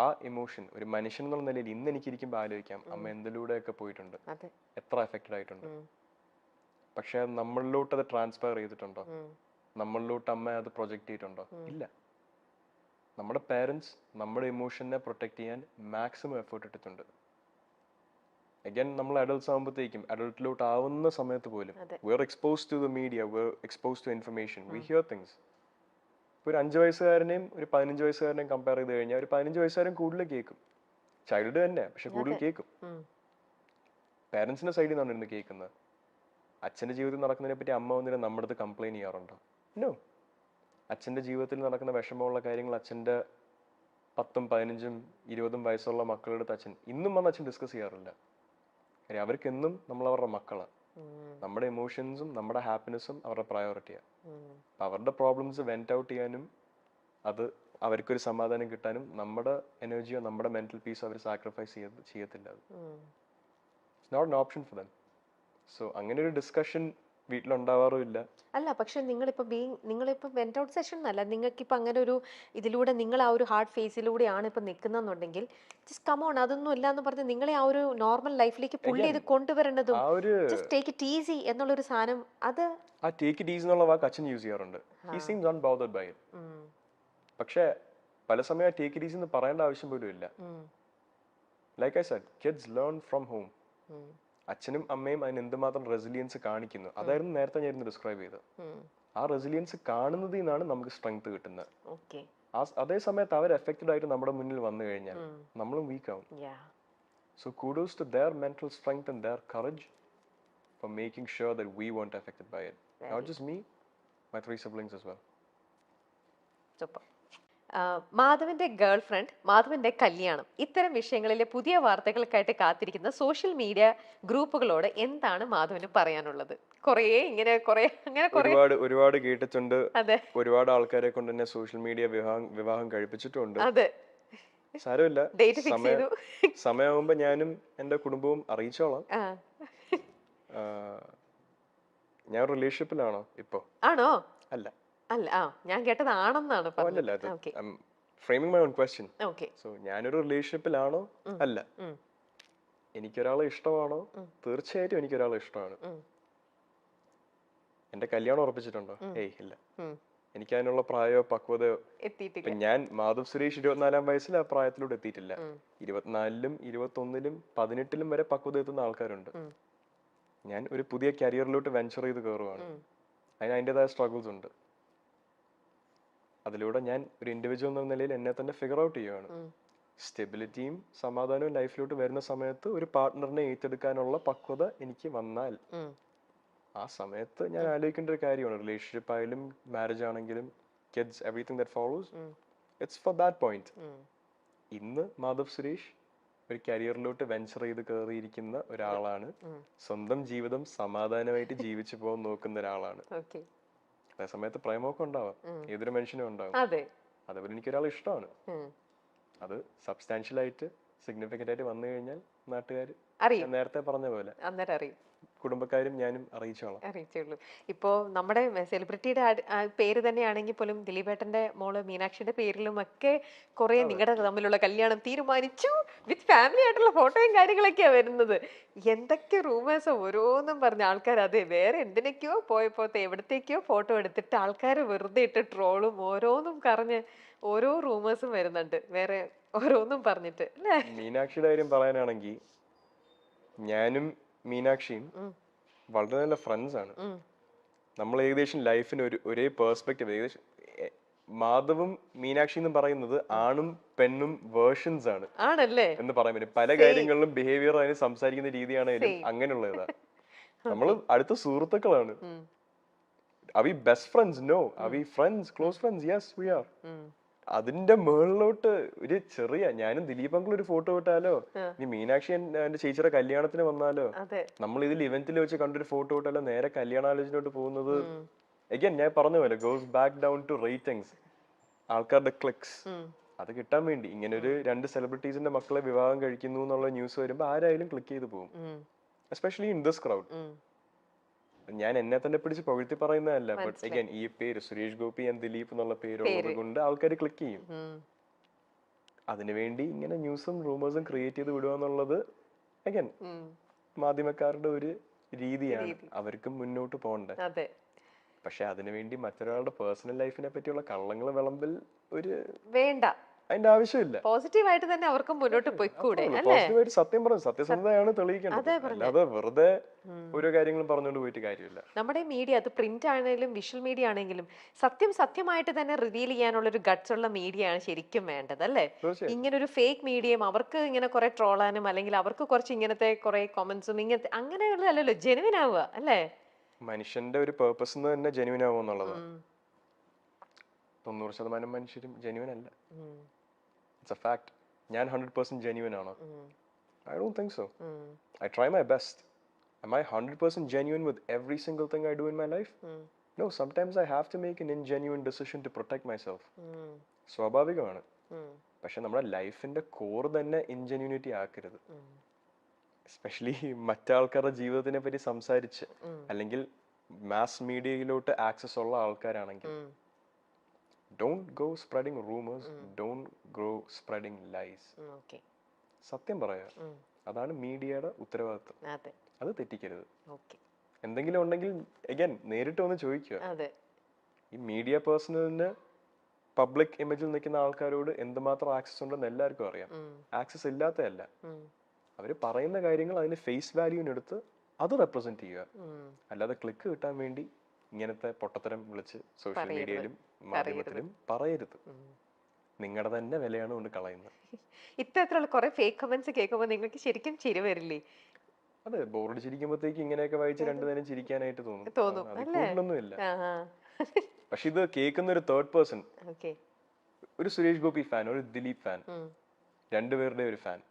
ആ ഇമോഷൻ ഒരു മനുഷ്യൻ എന്നുള്ള നിലയിൽ ഇന്ന് എനിക്കിരിക്കുമ്പോൾ ആലോചിക്കാം അമ്മ എന്തിലൂടെയൊക്കെ പോയിട്ടുണ്ട്, എത്ര എഫക്റ്റഡ് ആയിട്ടുണ്ട്. പക്ഷെ നമ്മളിലോട്ട് അത് ട്രാൻസ്ഫർ ചെയ്തിട്ടുണ്ടോ? നമ്മളിലോട്ട് അമ്മ അത് പ്രൊജക്ട് ചെയ്തിട്ടുണ്ടോ? ഇല്ല. നമ്മുടെ പേരൻസ് നമ്മുടെ ഇമോഷനെ പ്രൊട്ടക്ട് ചെയ്യാൻ മാക്സിമം എഫേർട്ട് എടുത്തിട്ടുണ്ട്. അഗൈൻ നമ്മൾ അഡൾട്ട്സ് ആകുമ്പോഴത്തേക്കും അഡൾട്ടിലോട്ട് ആവുന്ന സമയത്ത് പോലും we are expose to the media, we are expose to information, we hear things. ഇപ്പോൾ ഒരു 5 വയസ്സുകാരനെയും ഒരു 15 വയസ്സുകാരനെയും കമ്പയർ ചെയ്ത് കഴിഞ്ഞാൽ ഒരു 15 വയസ്സുകാരൻ കൂടുതൽ കേൾക്കും. ചൈൽഡ് തന്നെ, പക്ഷെ കൂടുതൽ കേൾക്കും. പേരൻസിന്റെ സൈഡിൽ നിന്നാണ് ഇന്ന് കേൾക്കുന്നത്. അച്ഛന്റെ ജീവിതത്തിൽ നടക്കുന്നതിനെ പറ്റി അമ്മ ഒന്നിനെ നമ്മുടെ അടുത്ത് കംപ്ലൈന്റ് ചെയ്യാറുണ്ടോ? നോ. അച്ഛന്റെ ജീവിതത്തിൽ നടക്കുന്ന വിഷമമുള്ള കാര്യങ്ങൾ അച്ഛന്റെ 10, 15, 20 വയസ്സുള്ള മക്കളുടെ അടുത്ത് അച്ഛൻ ഇന്നും വന്ന് അച്ഛൻ ഡിസ്കസ് ചെയ്യാറില്ല. കാര്യം അവർക്കെന്നും നമ്മൾ അവരുടെ മക്കളാണ്. നമ്മുടെ ഇമോഷൻസും നമ്മുടെ ഹാപ്പിനെസ്സും അവരുടെ പ്രയോറിറ്റിയാണ്. അപ്പം അവരുടെ പ്രോബ്ലംസ് വെന്റ് ഔട്ട് ചെയ്യാനും അത് അവർക്കൊരു സമാധാനം കിട്ടാനും നമ്മുടെ എനർജിയോ നമ്മുടെ മെന്റൽ പീസോ അവർ സാക്രിഫൈസ് ചെയ്യത്തില്ല. അത് it's not an option for them. So അങ്ങനെ ഒരു ഡിസ്കഷൻ വീട്ടിലുണ്ടാവാറുമില്ല. അല്ല, പക്ഷെ നിങ്ങളിപ്പോ വെന്റ് ഔട്ട് സെഷൻ എന്നല്ല, നിങ്ങൾക്കിപ്പോ അങ്ങനെ ഒരു ഇതിലൂടെ നിങ്ങൾ ആ ഒരു ഹാർഡ് ഫേസിലൂടെയാണ് ഇപ്പൊ നിൽക്കുന്നെന്നുണ്ടെങ്കിൽ ജസ്റ്റ് കമോൺ, അതൊന്നും ഇല്ല എന്ന് പറഞ്ഞ് നിങ്ങളെ ആ ഒരു നോർമൽ ലൈഫിലേക്ക് പുള്ളി ചെയ്ത് കൊണ്ടുവരേണ്ടതും ജസ്റ്റ് ടേക്ക് ഇറ്റ് ഈസി എന്നുള്ളൊരു സാധനം, അത് ആ ടേക്ക് ഇറ്റ് ഈസി എന്നുള്ള വാക്ക് അച്ഛൻ യൂസ് ചെയ്യാറുണ്ട്. He seems unbothered by it. പക്ഷെ പല സമയം ടേക്ക് ഇറ്റ് ഈസി എന്ന് പറയേണ്ട ആവശ്യം പോലും ഇല്ല. Like I said, kids learn from home. അച്ഛനും അമ്മയും അതിന് എന്തുമാത്രം റെസിലിയൻസ് കാണിക്കുന്നു, അതായിരുന്നു നേരത്തെ ഞാൻ ഡിസ്ക്രൈബ് ചെയ്തത്. ആ റെസിലിയൻസ് കാണുന്നതിൽ നിന്നാണ് നമുക്ക് സ്ട്രെങ്ത് കിട്ടുന്നത്. അതേ സമയത്ത് അവർ എഫക്റ്റഡ് ആയിട്ട് നമ്മുടെ മുന്നിൽ വന്നു കഴിഞ്ഞാൽ നമ്മളും വീക്ക് ആവും. So kudos to their mental strength and their courage for making sure that we weren't affected by it. Not just me, my 3 siblings as well. Super. മാധവന്റെ ഗേൾ ഫ്രണ്ട്, മാധവന്റെ കല്യാണം, ഇത്തരം വിഷയങ്ങളിലെ പുതിയ വാർത്തകൾക്കായിട്ട് കാത്തിരിക്കുന്ന സോഷ്യൽ മീഡിയ ഗ്രൂപ്പുകളോട് എന്താണ് മാധവന് പറയാനുള്ളത്? ഒരുപാട് കേട്ടിട്ടുണ്ട്. ഒരുപാട് ആൾക്കാരെ കൊണ്ട് തന്നെ സോഷ്യൽ മീഡിയ വിവാഹം കഴിപ്പിച്ചിട്ടുണ്ട്. സാരമില്ല, സമയമാകുമ്പോ ഞാനും എന്റെ കുടുംബവും അറിയിച്ചോളാം. ഞാൻ റിലേഷൻഷിപ്പിലാണോ ഇപ്പോ? ആണോ? അല്ല. അല്ല, ഞാൻ കേട്ടത് ആണെന്നാണ് പറഞ്ഞത്. Framing my own question. So ഞാനൊരു റിലേഷൻഷിപ്പിലാണോ? അല്ല. എനിക്കൊരാളെ ഇഷ്ടമാണോ? തീർച്ചയായിട്ടും എനിക്കൊരാളെ ഇഷ്ടമാണ്. എന്റെ കല്യാണം ഉറപ്പിച്ചിട്ടുണ്ടോ? ഏയ് ഇല്ല. എനിക്ക് അതിനുള്ള പ്രായമോ പക്വതയോ എത്തിയിട്ടില്ല. ഞാൻ മാധവ് സുരേഷ് 24-ാം വയസ്സിൽ ആ പ്രായത്തിലൂടെ എത്തിയിട്ടില്ല. 24-ലും 21-ലും 18-ലും വരെ പക്വത എത്തുന്ന ആൾക്കാരുണ്ട്. ഞാൻ ഒരു പുതിയ കരിയറിലോട്ട് വെഞ്ചർ ചെയ്ത് കയറുവാണ്. അതിന് അതിൻ്റെതായ സ്ട്രഗിൾസ് ഉണ്ട്. അതിലൂടെ ഞാൻ ഒരു ഇൻഡിവിജ്വൽ എന്ന നിലയിൽ എന്നെ തന്നെ ഫിഗർ ഔട്ട് ചെയ്യുകയാണ്. സ്റ്റെബിലിറ്റിയും സമാധാനവും ലൈഫിലോട്ട് വരുന്ന സമയത്ത് ഒരു പാർട്ട്ണറിനെ ഏറ്റെടുക്കാനുള്ള പക്വത എനിക്ക് വന്നാൽ ആ സമയത്ത് ഞാൻ ആലോചിക്കേണ്ട ഒരു കാര്യമാണ്. റിലേഷൻഷിപ്പ് ആയാലും മാരേജ് ആണെങ്കിലും kids, everything that follows, it's for that point. ഇന്ന് മാധവ് സുരേഷ് ഒരു കരിയറിലോട്ട് വെഞ്ചർ ചെയ്ത് കയറിയിരിക്കുന്ന ഒരാളാണ്. സ്വന്തം ജീവിതം സമാധാനമായിട്ട് ജീവിച്ചു പോകാൻ നോക്കുന്ന ഒരാളാണ്. അതേ സമയത്ത് പ്രേമമൊക്കെ ഉണ്ടാവാം, ഏതൊരു മനുഷ്യനും ഉണ്ടാവും. അതേപോലെ എനിക്കൊരാൾ ഇഷ്ടമാണ്. അത് സബ്സ്റ്റാൻഷ്യൽ ആയിട്ട് സിഗ്നിഫിക്കന്റ് ആയിട്ട് വന്നു കഴിഞ്ഞാൽ നാട്ടുകാർ നേരത്തെ പറഞ്ഞ പോലെ കുടുംബക്കാരും ഞാനും അറിയിച്ചോളൂ. ഇപ്പോ നമ്മുടെ സെലിബ്രിറ്റിയുടെ പേര് തന്നെയാണെങ്കിൽ പോലും ദിലീപേട്ടന്റെ മോള് മീനാക്ഷിയുടെ പേരിലും ഒക്കെ കുറെ നിങ്ങളുടെ തമ്മിലുള്ള കല്യാണം തീരുമാനിച്ചു വിത്ത് ഫാമിലി ആയിട്ടുള്ള ഫോട്ടോയും കാര്യങ്ങളൊക്കെയാ വരുന്നത്. എന്തൊക്കെ റൂമേഴ്സ് ഓരോന്നും പറഞ്ഞ ആൾക്കാർ വേറെ എന്തിനൊക്കെയോ പോയപ്പോ എവിടത്തേക്കോ ഫോട്ടോ എടുത്തിട്ട് ആൾക്കാർ വെറുതെ ഇട്ട് ട്രോളും ഓരോന്നും പറഞ്ഞ് ഓരോ റൂമേഴ്സും വരുന്നുണ്ട്, വേറെ ഓരോന്നും പറഞ്ഞിട്ട്. മീനാക്ഷിയുടെ കാര്യം പറയാനാണെങ്കിൽ ഞാനും മീനാക്ഷിയും വളരെ നല്ല ഫ്രണ്ട്സ് ആണ്. നമ്മൾ ഏകദേശം ലൈഫിന് ഒരേ പേഴ്സ്പെക്റ്റീവ്, ഏകദേശം മാധവും മീനാക്ഷി എന്ന് പറയുന്നത് ആണും പെണ്ണും വേർഷൻസ് ആണ് എന്ന് പറയാൻ പറ്റും. പല കാര്യങ്ങളിലും ബിഹേവിയർ അതിന് സംസാരിക്കുന്ന രീതിയാണെങ്കിലും അങ്ങനെയുള്ളതാ. നമ്മൾ അടുത്ത സുഹൃത്തുക്കളാണ്. Are we best friends? No. Are we friends? Close friends? Yes, we are. അതിന്റെ മുകളിലോട്ട് ഒരു ചെറിയ ഞാനും ദിലീപ് അങ്കിൾ ഒരു ഫോട്ടോ ഇട്ടാലോ, ഇനി മീനാക്ഷി എന്റെ ചേച്ചിയുടെ കല്യാണത്തിന് വന്നാലോ, നമ്മൾ ഇതിൽ ഇവന്റിൽ വെച്ച് കണ്ടൊരു ഫോട്ടോ ഇട്ടാലോ, നേരെ കല്യാണാലോചനയോട്ട് പോകുന്നത് അഗൈൻ ഞാൻ പറഞ്ഞ പോലെ goes back down to ratings, ആൾക്കാരുടെ ക്ലിക്സ്. അത് കിട്ടാൻ വേണ്ടി ഇങ്ങനെ ഒരു 2 സെലിബ്രിറ്റീസിന്റെ മക്കളെ വിവാഹം കഴിക്കുന്നു എന്നുള്ള ന്യൂസ് വരുമ്പോൾ ആരായാലും ക്ലിക്ക് ചെയ്ത് പോകും, എസ്പെഷ്യലി ഇൻ ദിസ് ക്രൗഡ്. ഞാൻ എന്നെ തന്നെ പിടിച്ച് പുകഴ്ത്തി പറയുന്നതല്ല, ബട്ട് അഗൈൻ ഈ പേര് സുരേഷ് ഗോപി ആൻഡ് ദിലീപ് എന്നുള്ള പേരുള്ളത് കൊണ്ട് ആൾക്കാർ ക്ലിക്ക് ചെയ്യും. അതിനുവേണ്ടി ഇങ്ങനെ ന്യൂസും റൂമേഴ്സും ക്രിയേറ്റ് ചെയ്ത് വിടുക എന്നുള്ളത് അഗൈൻ മാധ്യമക്കാരുടെ ഒരു രീതിയാണ്. അവർക്കും മുന്നോട്ട് പോകണ്ടേ. അതെ. പക്ഷെ അതിനുവേണ്ടി മറ്റൊരാളുടെ പേഴ്സണൽ ലൈഫിനെ പറ്റിയുള്ള കള്ളങ്ങൾ വിളമ്പിൽ ഒരു വേണ്ട, അതിന്റെ ആവശ്യമില്ല. പോസിറ്റീവായിട്ട് തന്നെ അവർക്ക് മുന്നോട്ട് പോയിക്കൂടെ അല്ലേ? പോസിറ്റീവായിട്ട് സത്യം പറഞ്ഞു, സത്യസന്ധതയാണ് തെളിയിക്കേണ്ടത്. അല്ലാതെ വെറുതെ ഓരോ കാര്യങ്ങളും പറഞ്ഞുകൊണ്ട് പോയിട്ട് കാര്യമില്ല. നമ്മുടെ മീഡിയ, അത് പ്രിന്റ് ആണെങ്കിലും വിഷ്വൽ മീഡിയ ആണെങ്കിലും സത്യമായിട്ട് തന്നെ റിവീൽ ചെയ്യാനുള്ള ഒരു ഗട്ട്സ് ഉള്ള മീഡിയ ആണ് ശരിക്കും വേണ്ടത് അല്ലേ? ഇങ്ങനെ ഒരു ഫേക്ക് മീഡിയം അവർക്ക് ഇങ്ങനെ കുറെ ട്രോളാനും അല്ലെങ്കിൽ അവർക്ക് കുറച്ച് ഇങ്ങനത്തെ കുറെ കോമന്റ്സും ഇങ്ങനത്തെ അങ്ങനെയുള്ളതല്ലല്ലോ, ജെനുവിൻ ആവുക അല്ലേ? മനുഷ്യന്റെ ഒരു പേർപ്പസ് തന്നെ ജെനുവിൻ ആവുക എന്നുള്ളത്. 90% മനുഷ്യരും ജെനുവിൻ അല്ല. It's A fact. ഞാൻ 100% ജെനുവിൻ ആണോ? I don't think so. I try my best. Am I 100% genuine with every single thing I do in my life? No, sometimes I have to make an ingenuine decision to protect myself. സ്വാഭാവികമാണ്. പക്ഷെ നമ്മുടെ ലൈഫിന്റെ core തന്നെ ഇൻജെന്യൂനിറ്റി ആക്കരുത്. Especially മറ്റാൾക്കാരുടെ ജീവിതത്തിനെ പറ്റി സംസാരിച്ച് അല്ലെങ്കിൽ മാസ് മീഡിയയിലോട്ട് ആക്സസ് ഉള്ള ആൾക്കാരാണെങ്കിൽ don't go spreading rumors, don't go spreading lies. സത്യം പറയാ, അതാണ് മീഡിയയുടെ ഉത്തരവാദിത്വം. അത് തെറ്റിക്കരുത്. എന്തെങ്കിലും ഉണ്ടെങ്കിൽ again നേരിട്ട് വന്ന് ചോദിക്കുക. ഈ മീഡിയ പേഴ്സണലിന് പബ്ലിക് ഇമേജിൽ നിൽക്കുന്ന ആൾക്കാരോട് എന്തുമാത്രം ആക്സസ് ഉണ്ടെന്ന് എല്ലാവർക്കും അറിയാം. ആക്സസ് ഇല്ലാത്തതല്ല. അവര് പറയുന്ന കാര്യങ്ങൾ അതിന് ഫേസ് വാല്യൂവിനെടുത്ത് അത് റെപ്രസെന്റ് ചെയ്യുക. അല്ലാതെ ക്ലിക്ക് കിട്ടാൻ വേണ്ടി ഇങ്ങനത്തെ പൊട്ടത്തരം വിളിച്ച് സോഷ്യൽ മീഡിയയിലും മാധ്യമത്തിലും പറയരുത്. നിങ്ങളുടെ തന്നെ വിലയാണ് കൊണ്ട് കളയുന്നത്. ഇത്തരത്തിലുള്ള കുറെ ഫേക്ക് കമന്റ്സ് കേൾക്കുമ്പോൾ നിങ്ങൾക്ക് ശരിക്കും ചിരി വരില്ലേ? അതെ, ബോർഡ് ചിരിക്കുമ്പോഴത്തേക്ക് ഇങ്ങനെയൊക്കെ വായിച്ച് രണ്ടു നേരം ചിരിക്കാനായിട്ട് തോന്നും. അതിലൊന്നുമില്ല. പക്ഷെ ഇത് കേൾക്കുന്ന ഒരു തേർഡ് പേഴ്സൺ, ഒരു സുരേഷ് ഗോപി ഫാൻ, ഒരു ദിലീപ് ഫാൻ, രണ്ടുപേരുടെ ഒരു ഫാൻ,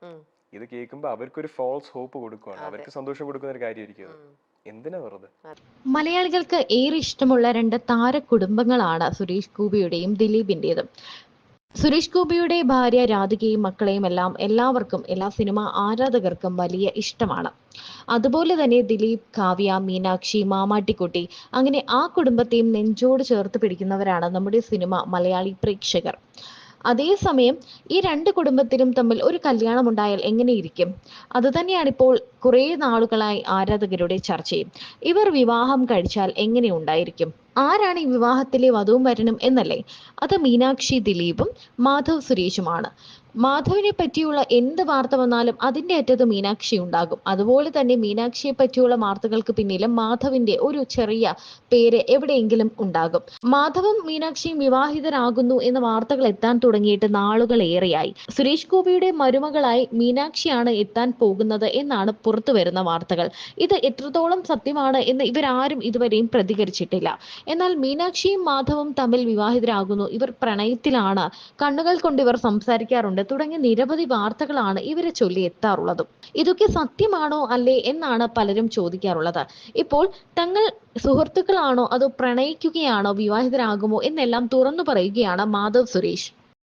ഇത് കേൾക്കുമ്പോ അവർക്കൊരു ഫോൾസ് ഹോപ്പ് കൊടുക്കുകയാണ്. അവർക്ക് സന്തോഷം കൊടുക്കുന്ന ഒരു കാര്യമായിരിക്കും അത്. എന്തിനാ വെറുതെ? മലയാളികൾക്ക് ഏറെ ഇഷ്ടമുള്ള രണ്ട് താര കുടുംബങ്ങളാണ് സുരേഷ് ഗോപിയുടെയും ദിലീപിന്റേതും. സുരേഷ് ഗോപിയുടെ ഭാര്യ രാധികയും മക്കളെയും എല്ലാം എല്ലാവർക്കും, എല്ലാ സിനിമ ആരാധകർക്കും വലിയ ഇഷ്ടമാണ്. അതുപോലെ തന്നെ ദിലീപ്, കാവ്യ, മീനാക്ഷി, മാമാട്ടിക്കുട്ടി, അങ്ങനെ ആ കുടുംബത്തെയും നെഞ്ചോട് ചേർത്ത് പിടിക്കുന്നവരാണ് നമ്മുടെ സിനിമ മലയാളി പ്രേക്ഷകർ. അതേസമയം ഈ രണ്ട് കുടുംബത്തിലും തമ്മിൽ ഒരു കല്യാണം ഉണ്ടായാൽ എങ്ങനെയിരിക്കും? അതുതന്നെയാണ് ഇപ്പോൾ കുറേ നാളുകളായി ആരാധകരുടെ ചർച്ചയും. ഇവർ വിവാഹം കഴിച്ചാൽ എങ്ങനെ ഉണ്ടായിരിക്കും? ആരാണ് ഈ വിവാഹത്തിലെ വധുവും വരനും എന്നല്ലേ? അത് മീനാക്ഷി ദിലീപും മാധവ് സുരേഷുമാണ്. മാധവിനെ പറ്റിയുള്ള എന്ത് വാർത്ത വന്നാലും അതിന്റെ അറ്റത്ത് മീനാക്ഷി ഉണ്ടാകും. അതുപോലെ തന്നെ മീനാക്ഷിയെ പറ്റിയുള്ള വാർത്തകൾക്ക് പിന്നിലും മാധവിന്റെ ഒരു ചെറിയ പേര് എവിടെയെങ്കിലും ഉണ്ടാകും. മാധവും മീനാക്ഷിയും വിവാഹിതരാകുന്നു എന്ന വാർത്തകൾ എത്താൻ തുടങ്ങിയിട്ട് നാളുകളേറെയായി. സുരേഷ് ഗോപിയുടെ മരുമകളായി മീനാക്ഷിയാണ് എത്താൻ പോകുന്നത് എന്നാണ് പുറത്തു വരുന്ന വാർത്തകൾ. ഇത് എത്രത്തോളം സത്യമാണ് എന്ന് ഇവരാരും ഇതുവരെയും പ്രതികരിച്ചിട്ടില്ല. എന്നാൽ മീനാക്ഷിയും മാധവും തമ്മിൽ വിവാഹിതരാകുന്നു, ഇവർ പ്രണയത്തിലാണ്, കണ്ണുകൾ കൊണ്ട് ഇവർ സംസാരിക്കാറുണ്ട് തുടങ്ങിയ നിരവധി വാർത്തകളാണ് ഇവരെ ചൊല്ലി എത്താറുള്ളതും. ഇതൊക്കെ സത്യമാണോ അല്ലേ എന്നാണ് പലരും ചോദിക്കാറുള്ളത്. ഇപ്പോൾ തങ്ങൾ സുഹൃത്തുക്കളാണോ അതോ പ്രണയിക്കുകയാണോ, വിവാഹിതരാകുമോ എന്നെല്ലാം തുറന്നു പറയുകയാണ് മാധവ് സുരേഷ്.